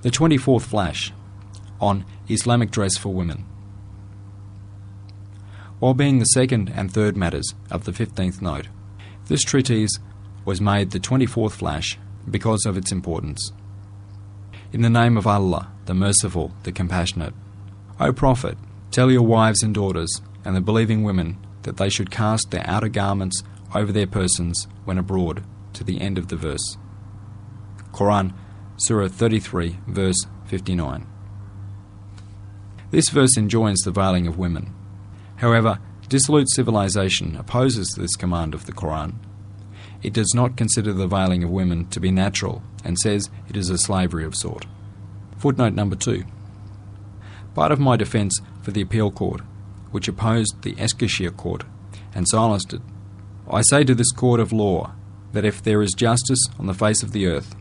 The 24th Flash, on Islamic dress for women. While being the second and third matters of the 15th Note, this treatise was made the 24th Flash because of its importance. In the name of Allah, the Merciful, the Compassionate, O Prophet, tell your wives and daughters and the believing women that they should cast their outer garments over their persons when abroad, to the end of the verse. Qur'an, Surah 33, verse 59. This verse enjoins the veiling of women. However, dissolute civilization opposes this command of the Qur'an. It does not consider the veiling of women to be natural and says it is a slavery of sort. Footnote number 2. Part of my defence for the appeal court, which opposed the Eskishehir court and silenced it, I say to this court of law that if there is justice on the face of the earth,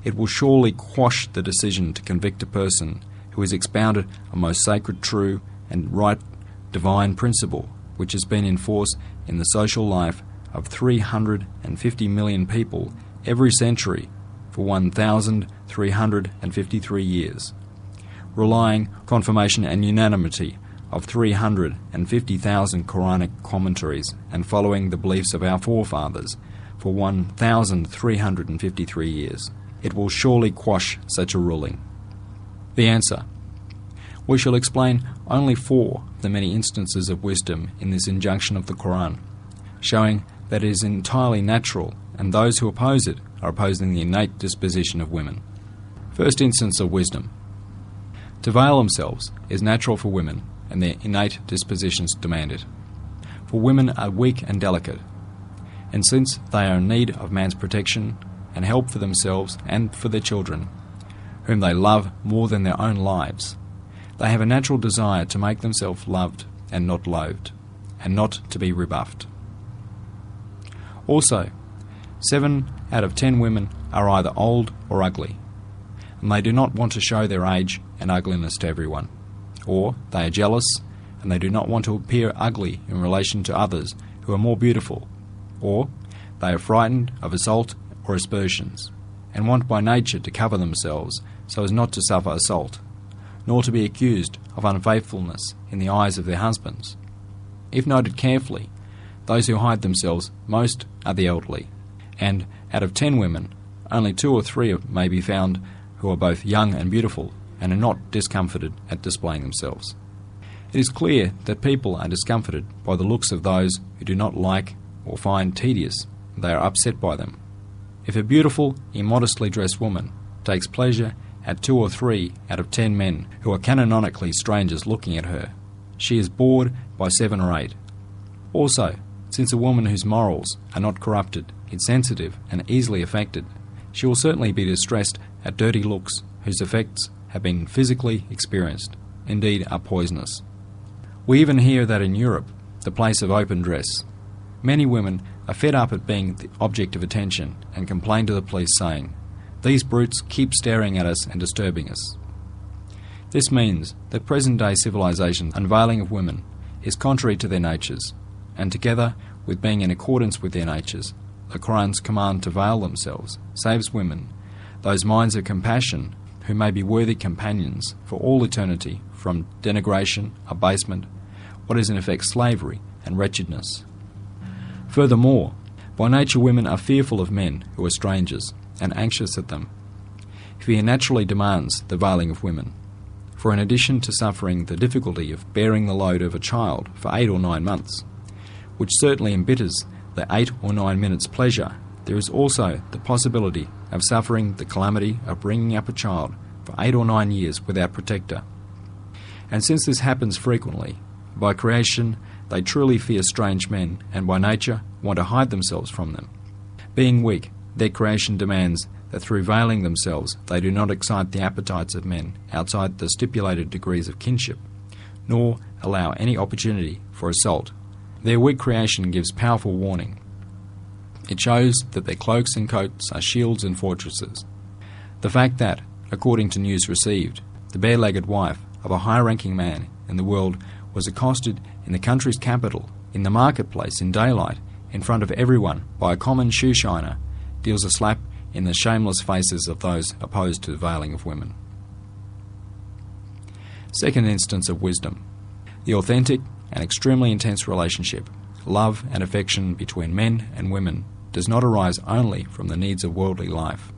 it will surely quash the decision to convict a person who has expounded a most sacred, true, and right divine principle which has been in force in the social life of 350 million people every century for 1,353 years, relying confirmation and unanimity of 350,000 Qur'anic commentaries and following the beliefs of our forefathers for 1,353 years. It will surely quash such a ruling. The answer. We shall explain only 4 of the many instances of wisdom in this injunction of the Qur'an, showing that it is entirely natural and those who oppose it are opposing the innate disposition of women. First instance of wisdom. To veil themselves is natural for women and their innate dispositions demand it. For women are weak and delicate, and since they are in need of man's protection and help for themselves and for their children, whom they love more than their own lives, they have a natural desire to make themselves loved and not loathed, and not to be rebuffed. Also, 7 out of 10 women are either old or ugly, and they do not want to show their age and ugliness to everyone, or they are jealous and they do not want to appear ugly in relation to others who are more beautiful, or they are frightened of assault or aspersions, and want by nature to cover themselves so as not to suffer assault, nor to be accused of unfaithfulness in the eyes of their husbands. If noted carefully, those who hide themselves most are the elderly, and out of 10 women, only 2 or 3 may be found who are both young and beautiful and are not discomforted at displaying themselves. It is clear that people are discomforted by the looks of those who do not like or find tedious. They are upset by them. If a beautiful, immodestly dressed woman takes pleasure at 2 or 3 out of 10 men who are canonically strangers looking at her, she is bored by 7 or 8. Also, since a woman whose morals are not corrupted, insensitive, and easily affected, she will certainly be distressed at dirty looks whose effects have been physically experienced, indeed are poisonous. We even hear that in Europe, the place of open dress, many women are fed up at being the object of attention and complain to the police saying, "These brutes keep staring at us and disturbing us." This means that present-day civilization's unveiling of women is contrary to their natures, and together with being in accordance with their natures, the Qur'an's command to veil themselves saves women, those minds of compassion who may be worthy companions for all eternity from denigration, abasement, what is in effect slavery and wretchedness. Furthermore, by nature women are fearful of men who are strangers and anxious at them. Fear naturally demands the veiling of women, for in addition to suffering the difficulty of bearing the load of a child for 8 or 9 months, which certainly embitters the 8 or 9 minutes' pleasure, there is also the possibility of suffering the calamity of bringing up a child for 8 or 9 years without protector. And since this happens frequently, by creation they truly fear strange men and by nature want to hide themselves from them. Being weak, their creation demands that through veiling themselves they do not excite the appetites of men outside the stipulated degrees of kinship, nor allow any opportunity for assault. Their weak creation gives powerful warning. It shows that their cloaks and coats are shields and fortresses. The fact that, according to news received, the bare-legged wife of a high-ranking man in the world was accosted in the country's capital, in the marketplace, in daylight, in front of everyone, by a common shoe shiner, deals a slap in the shameless faces of those opposed to the veiling of women. Second instance of wisdom. The authentic and extremely intense relationship, love and affection between men and women does not arise only from the needs of worldly life.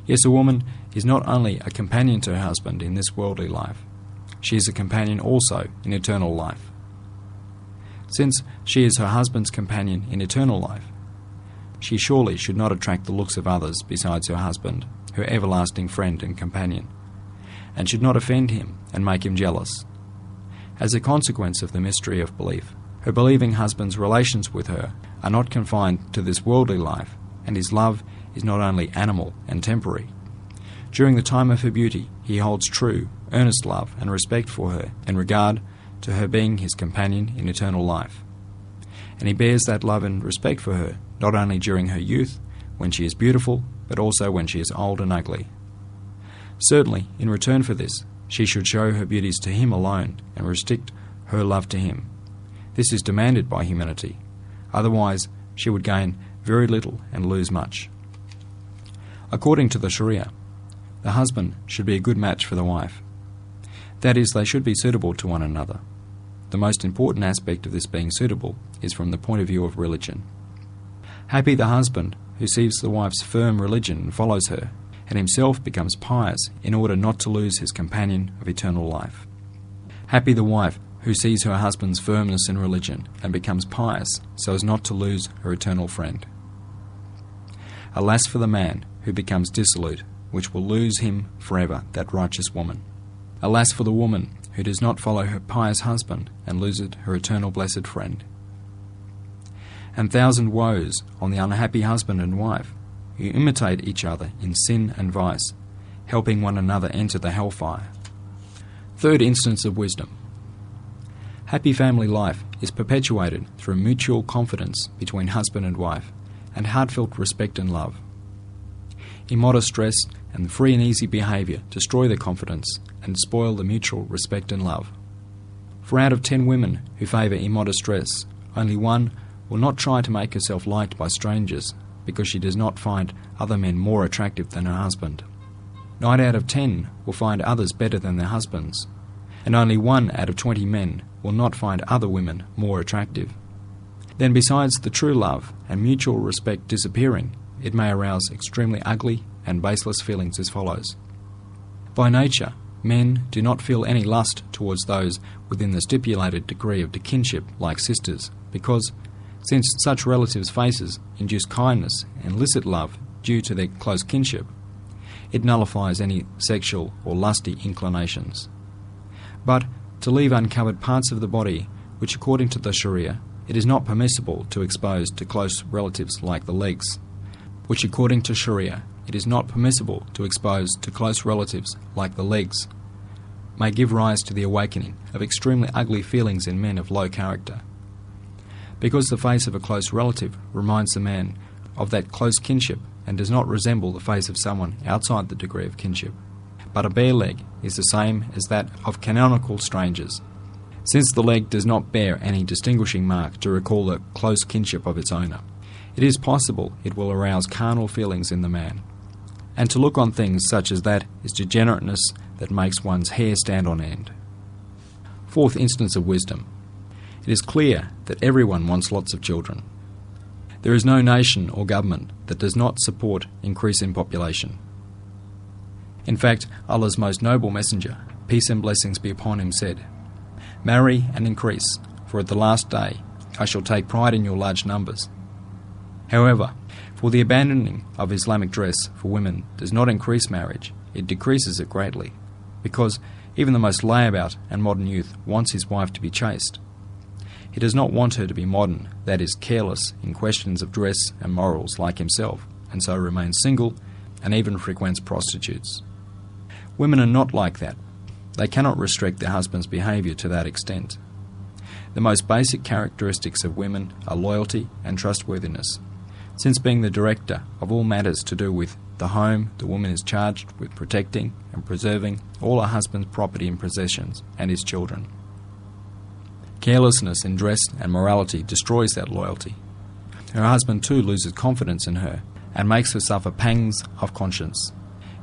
Yes, a woman is not only a companion to her husband in this worldly life, she is a companion also in eternal life. Since she is her husband's companion in eternal life, she surely should not attract the looks of others besides her husband, her everlasting friend and companion, and should not offend him and make him jealous. As a consequence of the mystery of belief, her believing husband's relations with her are not confined to this worldly life, and his love is not only animal and temporary. During the time of her beauty, he holds true, earnest love and respect for her in regard to her being his companion in eternal life. And he bears that love and respect for her not only during her youth, when she is beautiful, but also when she is old and ugly. Certainly, in return for this, she should show her beauties to him alone and restrict her love to him. This is demanded by humanity. Otherwise, she would gain very little and lose much. According to the Sharia, the husband should be a good match for the wife. That is, they should be suitable to one another. The most important aspect of this being suitable is from the point of view of religion. Happy the husband who sees the wife's firm religion and follows her, and himself becomes pious in order not to lose his companion of eternal life. Happy the wife who sees her husband's firmness in religion and becomes pious so as not to lose her eternal friend. Alas for the man who becomes dissolute, which will lose him forever that righteous woman. Alas for the woman who does not follow her pious husband and loses her eternal blessed friend. And thousand woes on the unhappy husband and wife who imitate each other in sin and vice, helping one another enter the hellfire. Third instance of wisdom. Happy family life is perpetuated through mutual confidence between husband and wife and heartfelt respect and love. Immodest dress and free and easy behaviour destroy the confidence and spoil the mutual respect and love. For out of 10 women who favour immodest dress, only one will not try to make herself liked by strangers because she does not find other men more attractive than her husband. 9 out of 10 will find others better than their husbands, and only 1 out of 20 men will not find other women more attractive. Then besides the true love and mutual respect disappearing, it may arouse extremely ugly and baseless feelings as follows. By nature, men do not feel any lust towards those within the stipulated degree of kinship like sisters, because, since such relatives' faces induce kindness and illicit love due to their close kinship, it nullifies any sexual or lusty inclinations. But to leave uncovered parts of the body, which according to the Sharia, it is not permissible to expose to close relatives like the legs, which according to Sharia, it is not permissible to expose to close relatives like the legs, may give rise to the awakening of extremely ugly feelings in men of low character. Because the face of a close relative reminds the man of that close kinship and does not resemble the face of someone outside the degree of kinship, but a bare leg is the same as that of canonical strangers, since the leg does not bear any distinguishing mark to recall the close kinship of its owner. It is possible it will arouse carnal feelings in the man, and to look on things such as that is degenerateness that makes one's hair stand on end. Fourth instance of wisdom. It is clear that everyone wants lots of children. There is no nation or government that does not support increase in population. In fact, Allah's most noble messenger, peace and blessings be upon him, said, "Marry and increase, for at the last day I shall take pride in your large numbers." However, for the abandoning of Islamic dress for women does not increase marriage, it decreases it greatly, because even the most layabout and modern youth wants his wife to be chaste. He does not want her to be modern, that is, careless in questions of dress and morals like himself, and so remains single and even frequents prostitutes. Women are not like that. They cannot restrict their husband's behaviour to that extent. The most basic characteristics of women are loyalty and trustworthiness. Since being the director of all matters to do with the home, the woman is charged with protecting and preserving all her husband's property and possessions and his children. Carelessness in dress and morality destroys that loyalty. Her husband too loses confidence in her and makes her suffer pangs of conscience.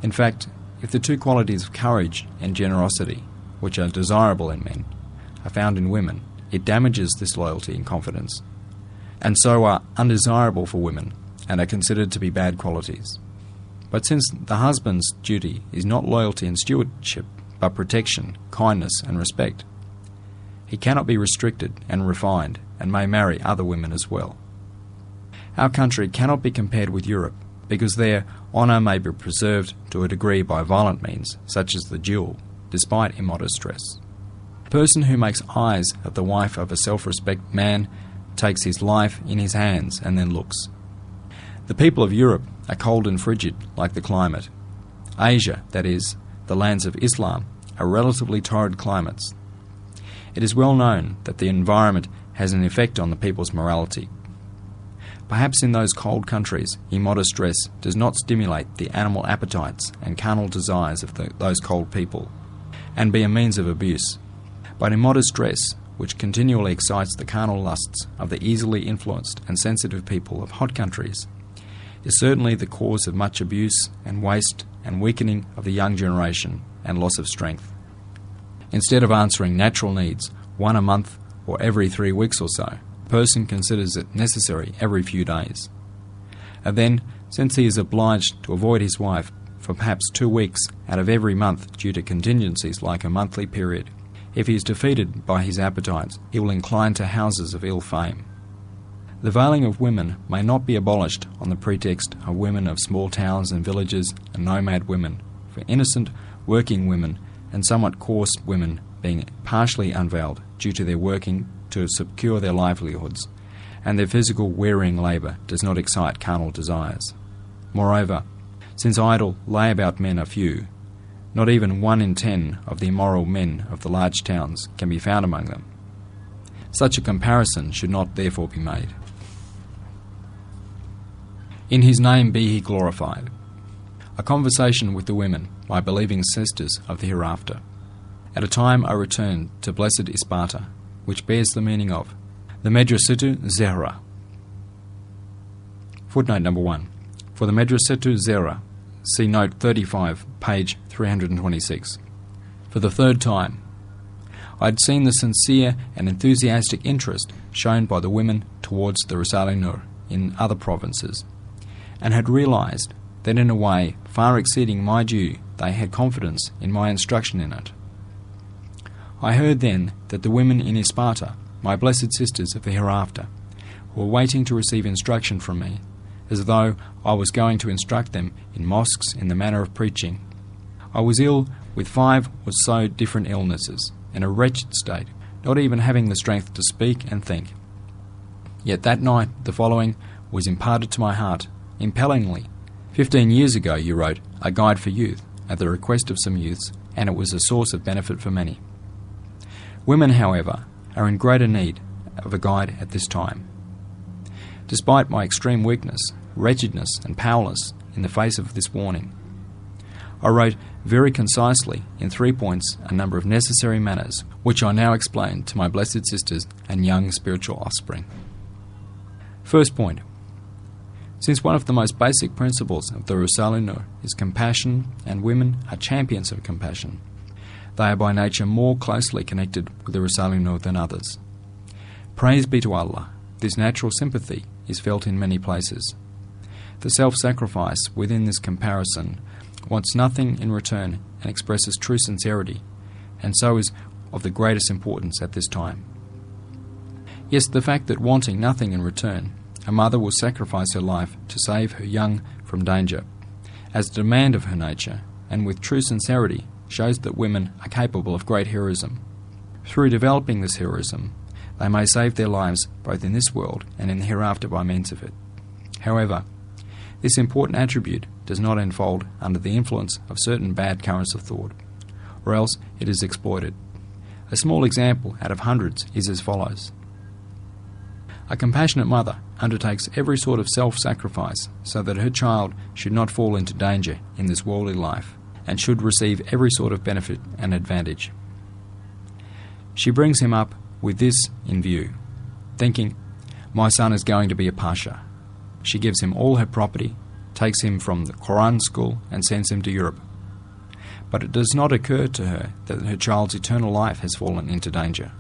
In fact, if the two qualities of courage and generosity, which are desirable in men, are found in women, it damages this loyalty and confidence, and so are undesirable for women and are considered to be bad qualities. But since the husband's duty is not loyalty and stewardship, but protection, kindness and respect, he cannot be restricted and refined and may marry other women as well. Our country cannot be compared with Europe because there honour may be preserved to a degree by violent means, such as the duel, despite immodest dress. A person who makes eyes at the wife of a self-respect man takes his life in his hands and then looks. The people of Europe are cold and frigid like the climate. Asia, that is, the lands of Islam, are relatively torrid climates. It is well known that the environment has an effect on the people's morality. Perhaps in those cold countries, immodest dress does not stimulate the animal appetites and carnal desires of those cold people, and be a means of abuse. But immodest dress, which continually excites the carnal lusts of the easily influenced and sensitive people of hot countries, is certainly the cause of much abuse and waste and weakening of the young generation and loss of strength. Instead of answering natural needs one a month or every 3 weeks or so, a person considers it necessary every few days. And then, since he is obliged to avoid his wife for perhaps 2 weeks out of every month due to contingencies like a monthly period, if he is defeated by his appetites, he will incline to houses of ill fame. The veiling of women may not be abolished on the pretext of women of small towns and villages and nomad women, for innocent working women and somewhat coarse women being partially unveiled due to their working to secure their livelihoods, and their physical wearying labour does not excite carnal desires. Moreover, since idle layabout men are few, not even 1 in 10 of the immoral men of the large towns can be found among them. Such a comparison should not therefore be made. In his name be he glorified. A conversation with the women, my believing sisters of the hereafter. At a time I returned to blessed Isparta, which bears the meaning of the Medresetu Zehra. Footnote number 1. For the Medresetu Zehra, see note 35, page 326. For the third time, I had seen the sincere and enthusiastic interest shown by the women towards the Risale-i in other provinces, and had realized that in a way far exceeding my due they had confidence in my instruction in it. I heard then that the women in Isparta, my blessed sisters of the hereafter, were waiting to receive instruction from me, as though I was going to instruct them in mosques in the manner of preaching. I was ill with 5 or so different illnesses, in a wretched state, not even having the strength to speak and think. Yet that night the following was imparted to my heart, impellingly. 15 years ago you wrote A Guide for Youth, at the request of some youths, and it was a source of benefit for many. Women, however, are in greater need of a guide at this time. Despite my extreme weakness, wretchedness, and powerless in the face of this warning, I wrote very concisely in 3 points a number of necessary matters, which I now explain to my blessed sisters and young spiritual offspring. First point. Since one of the most basic principles of the Risale-i is compassion, and women are champions of compassion, they are by nature more closely connected with the Risale-i than others. Praise be to Allah, this natural sympathy is felt in many places. The self-sacrifice within this comparison wants nothing in return and expresses true sincerity, and so is of the greatest importance at this time. Yes, the fact that wanting nothing in return, a mother will sacrifice her life to save her young from danger, as a demand of her nature, and with true sincerity, shows that women are capable of great heroism. Through developing this heroism, they may save their lives both in this world and in the hereafter by means of it. However, this important attribute does not unfold under the influence of certain bad currents of thought, or else it is exploited. A small example out of hundreds is as follows. A compassionate mother undertakes every sort of self-sacrifice so that her child should not fall into danger in this worldly life, and should receive every sort of benefit and advantage. She brings him up with this in view, thinking, my son is going to be a pasha. She gives him all her property, takes him from the Qur'an school and sends him to Europe. But it does not occur to her that her child's eternal life has fallen into danger.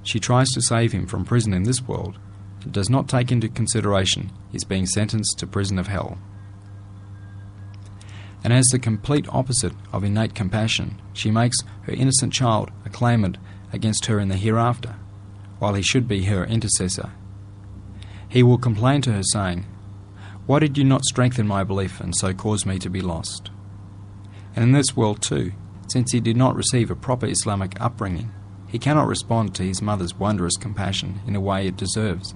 She tries to save him from prison in this world and does not take into consideration his being sentenced to prison of hell. And as the complete opposite of innate compassion, she makes her innocent child a claimant against her in the hereafter, while he should be her intercessor. He will complain to her, saying, "Why did you not strengthen my belief and so cause me to be lost?" And in this world too, since he did not receive a proper Islamic upbringing, he cannot respond to his mother's wondrous compassion in a way it deserves.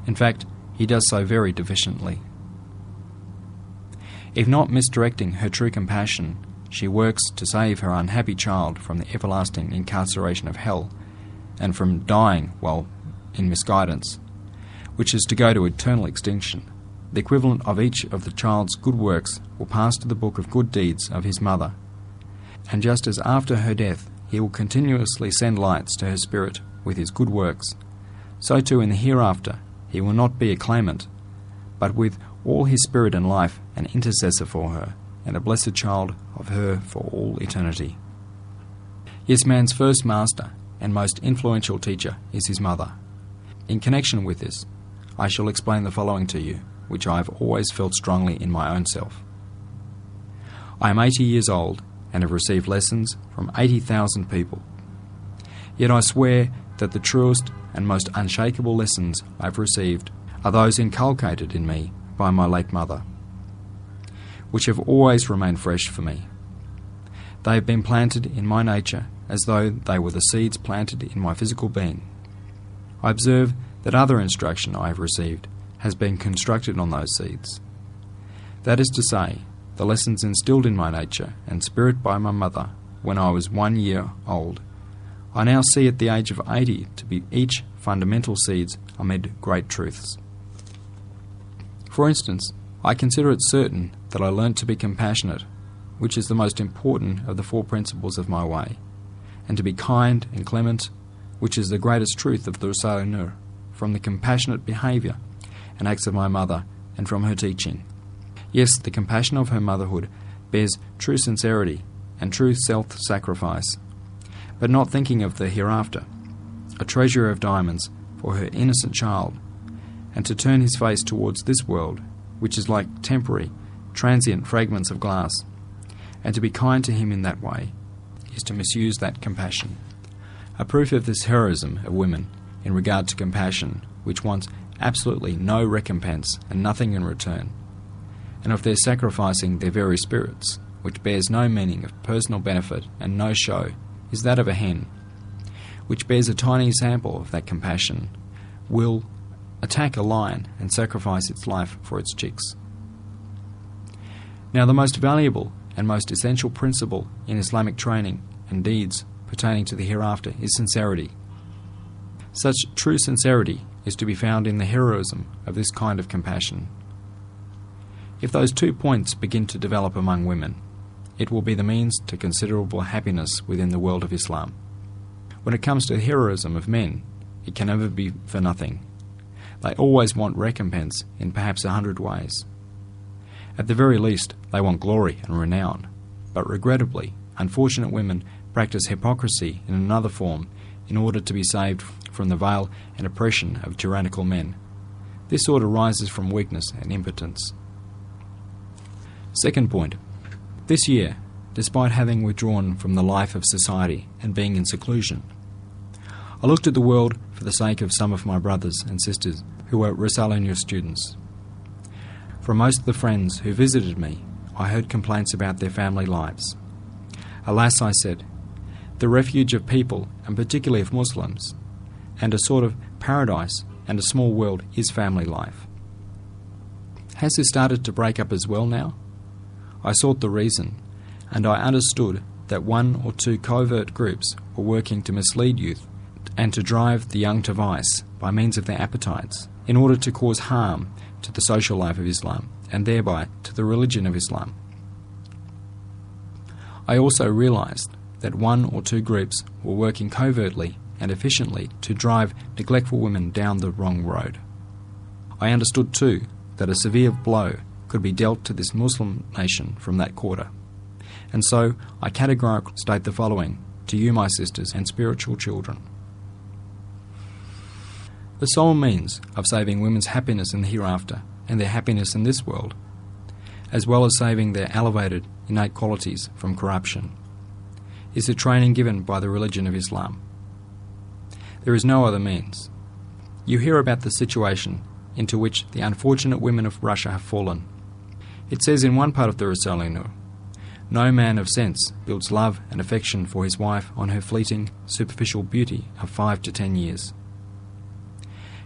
In fact, he does so very deficiently. If not misdirecting her true compassion, she works to save her unhappy child from the everlasting incarceration of hell and from dying while in misguidance, which is to go to eternal extinction. The equivalent of each of the child's good works will pass to the book of good deeds of his mother, and just as after her death he will continuously send lights to her spirit with his good works, so too in the hereafter he will not be a claimant, but with all his spirit and life an intercessor for her, and a blessed child of her for all eternity. Yes, man's first master and most influential teacher is his mother. In connection with this, I shall explain the following to you, which I have always felt strongly in my own self. I am 80 years old and have received lessons from 80,000 people. Yet I swear that the truest and most unshakable lessons I have received are those inculcated in me by my late mother, which have always remained fresh for me. They have been planted in my nature as though they were the seeds planted in my physical being. I observe that other instruction I have received has been constructed on those seeds. That is to say, the lessons instilled in my nature and spirit by my mother when I was 1 year old, I now see at the age of 80 to be each fundamental seeds amid great truths. For instance, I consider it certain that I learnt to be compassionate, which is the most important of the 4 principles of my way, and to be kind and clement, which is the greatest truth of the Risale-i, from the compassionate behaviour and acts of my mother and from her teaching. Yes, the compassion of her motherhood bears true sincerity and true self-sacrifice, but not thinking of the hereafter, a treasure of diamonds for her innocent child, and to turn his face towards this world, which is like temporary, transient fragments of glass, and to be kind to him in that way, is to misuse that compassion. A proof of this heroism of women in regard to compassion, which wants absolutely no recompense and nothing in return, and of their sacrificing their very spirits, which bears no meaning of personal benefit and no show, is that of a hen, which bears a tiny sample of that compassion, will attack a lion and sacrifice its life for its chicks. Now, the most valuable and most essential principle in Islamic training and deeds pertaining to the hereafter is sincerity. Such true sincerity is to be found in the heroism of this kind of compassion. If those 2 points begin to develop among women, it will be the means to considerable happiness within the world of Islam. When it comes to the heroism of men, it can never be for nothing. They always want recompense in perhaps 100 ways. At the very least, they want glory and renown, but regrettably, unfortunate women practice hypocrisy in another form in order to be saved from the veil and oppression of tyrannical men. This order arises from weakness and impotence. Second point. This year, despite having withdrawn from the life of society and being in seclusion, I looked at the world for the sake of some of my brothers and sisters who were Risale-i students. From most of the friends who visited me, I heard complaints about their family lives. Alas, I said, the refuge of people, and particularly of Muslims, and a sort of paradise and a small world is family life. Has this started to break up as well now? I sought the reason, and I understood that 1 or 2 covert groups were working to mislead youth and to drive the young to vice by means of their appetites, in order to cause harm to the social life of Islam, and thereby to the religion of Islam. I also realized that 1 or 2 groups were working covertly and efficiently to drive neglectful women down the wrong road. I understood too that a severe blow could be dealt to this Muslim nation from that quarter. And so I categorically state the following to you, my sisters and spiritual children. The sole means of saving women's happiness in the hereafter and their happiness in this world, as well as saving their elevated innate qualities from corruption, is the training given by the religion of Islam. There is no other means. You hear about the situation into which the unfortunate women of Russia have fallen. It says in one part of the Risale-i, no man of sense builds love and affection for his wife on her fleeting, superficial beauty of 5 to 10 years.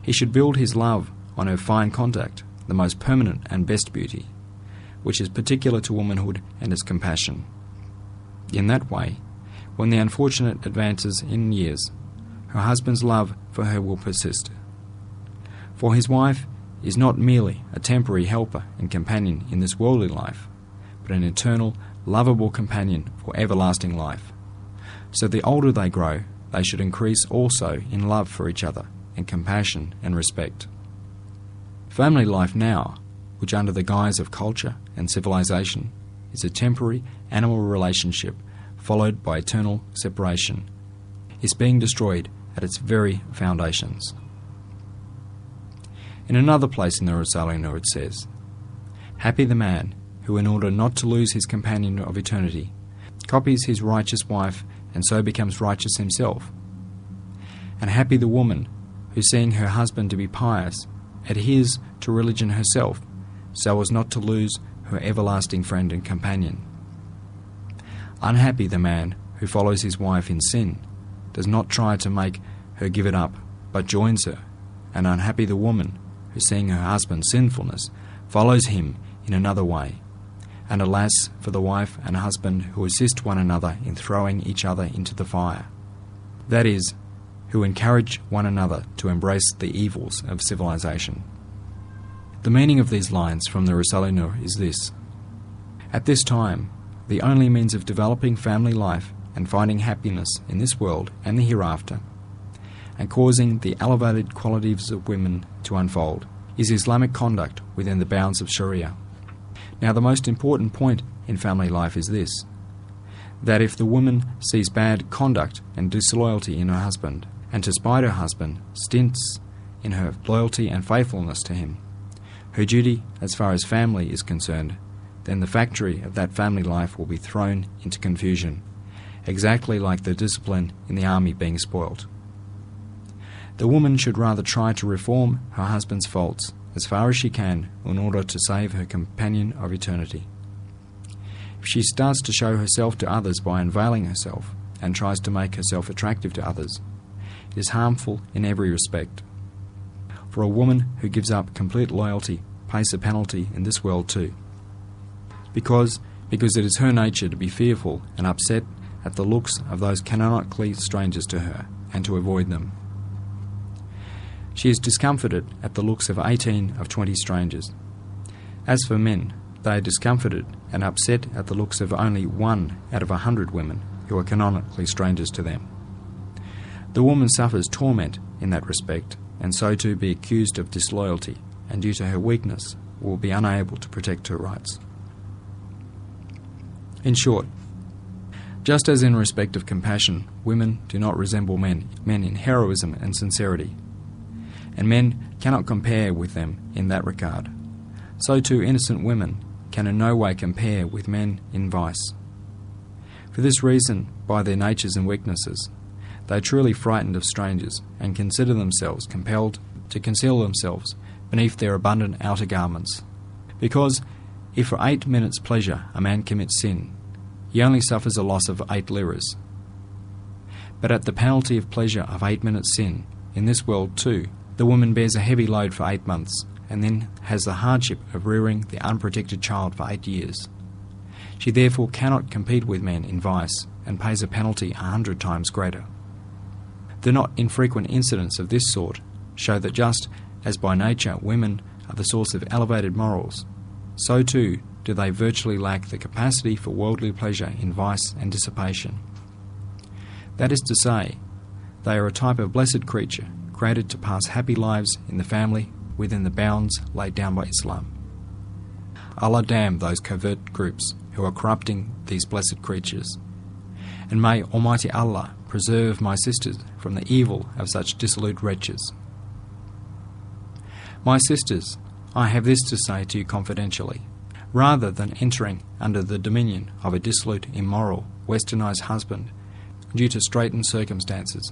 He should build his love on her fine conduct, the most permanent and best beauty, which is particular to womanhood and its compassion. In that way, when the unfortunate advances in years, her husband's love for her will persist. For his wife is not merely a temporary helper and companion in this worldly life, but an eternal, lovable companion for everlasting life. So the older they grow, they should increase also in love for each other, and compassion and respect. Family life now, which under the guise of culture and civilization is a temporary animal relationship followed by eternal separation, is being destroyed at its very foundations. In another place in the Risale-i it says, happy the man who, in order not to lose his companion of eternity, copies his righteous wife and so becomes righteous himself. And happy the woman who, seeing her husband to be pious, adheres to religion herself, so as not to lose her everlasting friend and companion. Unhappy the man who follows his wife in sin, does not try to make her give it up, but joins her, and unhappy the woman who, seeing her husband's sinfulness, follows him in another way. And alas for the wife and husband who assist one another in throwing each other into the fire. That is, who encourage one another to embrace the evils of civilization. The meaning of these lines from the Risale-i is this. At this time, the only means of developing family life and finding happiness in this world and the hereafter, and causing the elevated qualities of women to unfold, is Islamic conduct within the bounds of Sharia. Now the most important point in family life is this, that if the woman sees bad conduct and disloyalty in her husband, and to spite her husband stints in her loyalty and faithfulness to him, her duty as far as family is concerned, then the factory of that family life will be thrown into confusion, exactly like the discipline in the army being spoilt. The woman should rather try to reform her husband's faults as far as she can in order to save her companion of eternity. If she starts to show herself to others by unveiling herself and tries to make herself attractive to others, it is harmful in every respect. For a woman who gives up complete loyalty pays a penalty in this world too. Because it is her nature to be fearful and upset at the looks of those canonically strangers to her, and to avoid them. She is discomforted at the looks of 18 of 20 strangers. As for men, they are discomforted and upset at the looks of only 1 out of 100 women who are canonically strangers to them. The woman suffers torment in that respect, and so to be accused of disloyalty, and due to her weakness will be unable to protect her rights. In short, just as in respect of compassion, women do not resemble men in heroism and sincerity, and men cannot compare with them in that regard, so too innocent women can in no way compare with men in vice. For this reason, by their natures and weaknesses, they are truly frightened of strangers and consider themselves compelled to conceal themselves beneath their abundant outer garments. Because if for 8 minutes' pleasure a man commits sin, he only suffers a loss of 8 liras. But at the penalty of pleasure of 8 minutes' sin, in this world too, the woman bears a heavy load for 8 months, and then has the hardship of rearing the unprotected child for 8 years. She therefore cannot compete with men in vice, and pays a penalty 100 times greater. The not infrequent incidents of this sort show that just as by nature women are the source of elevated morals, so too do they virtually lack the capacity for worldly pleasure in vice and dissipation. That is to say, they are a type of blessed creature created to pass happy lives in the family within the bounds laid down by Islam. Allah damn those covert groups who are corrupting these blessed creatures. And may Almighty Allah preserve my sisters from the evil of such dissolute wretches. My sisters, I have this to say to you confidentially. Rather than entering under the dominion of a dissolute, immoral, westernized husband due to straitened circumstances,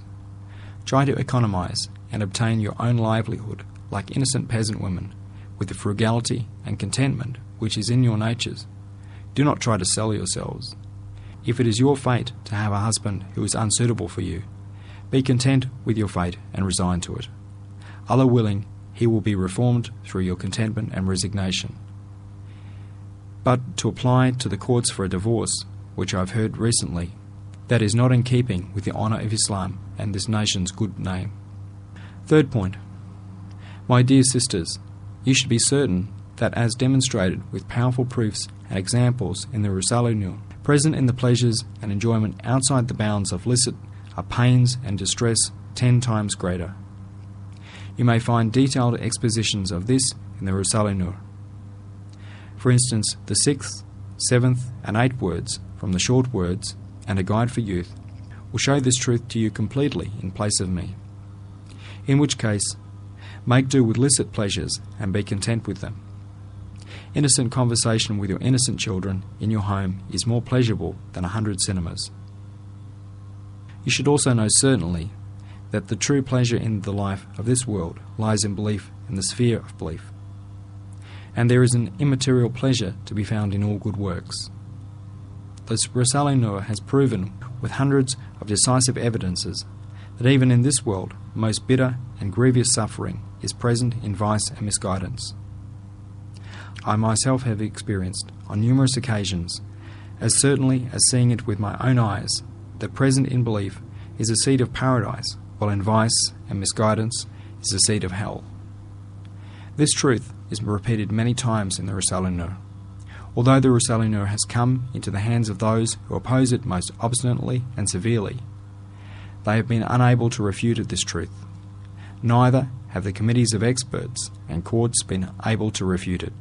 try to economize and obtain your own livelihood like innocent peasant women with the frugality and contentment which is in your natures. Do not try to sell yourselves. If it is your fate to have a husband who is unsuitable for you, be content with your fate and resign to it. Allah willing, he will be reformed through your contentment and resignation. But to apply to the courts for a divorce, which I have heard recently, that is not in keeping with the honour of Islam and this nation's good name. Third point. My dear sisters, you should be certain that as demonstrated with powerful proofs and examples in the Risale-i, present in the pleasures and enjoyment outside the bounds of licit are pains and distress 10 times greater. You may find detailed expositions of this in the Risale-i. For instance, the 6th, 7th and 8th words from the short words and a guide for youth will show this truth to you completely in place of me. In which case, make do with licit pleasures and be content with them. Innocent conversation with your innocent children in your home is more pleasurable than 100 cinemas. You should also know certainly that the true pleasure in the life of this world lies in belief in the sphere of belief. And there is an immaterial pleasure to be found in all good works. The Risale-i has proven with hundreds of decisive evidences that even in this world most bitter and grievous suffering is present in vice and misguidance. I myself have experienced on numerous occasions, as certainly as seeing it with my own eyes, that present in belief is a seed of paradise, while in vice and misguidance is a seed of hell. This truth is repeated many times in the Risale-i. Although the Risale-i has come into the hands of those who oppose it most obstinately and severely, they have been unable to refute this truth. Neither have the committees of experts and courts been able to refute it.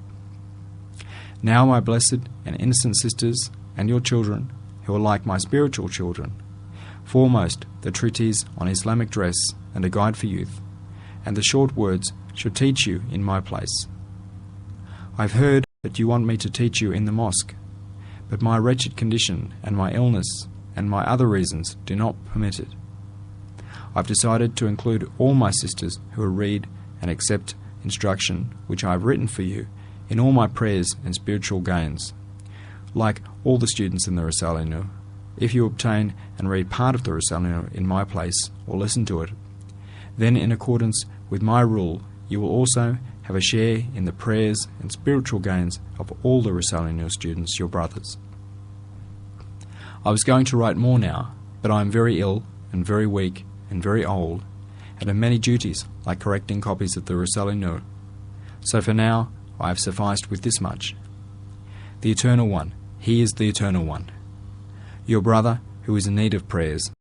Now, my blessed and innocent sisters and your children, who are like my spiritual children, foremost the treatise on Islamic dress and a guide for youth, and the short words should teach you in my place. I've heard that you want me to teach you in the mosque, but my wretched condition and my illness and my other reasons do not permit it. I've decided to include all my sisters who will read and accept instruction which I have written for you in all my prayers and spiritual gains. Like all the students in the Risale-i, if you obtain and read part of the Risale-i in my place or listen to it, then in accordance with my rule you will also have a share in the prayers and spiritual gains of all the Risale-i students, your brothers. I was going to write more now, but I am very ill and very weak and very old, and have many duties like correcting copies of the Risale-i. So for now I have sufficed with this much. The Eternal One, He is the Eternal One. Your brother, who is in need of prayers,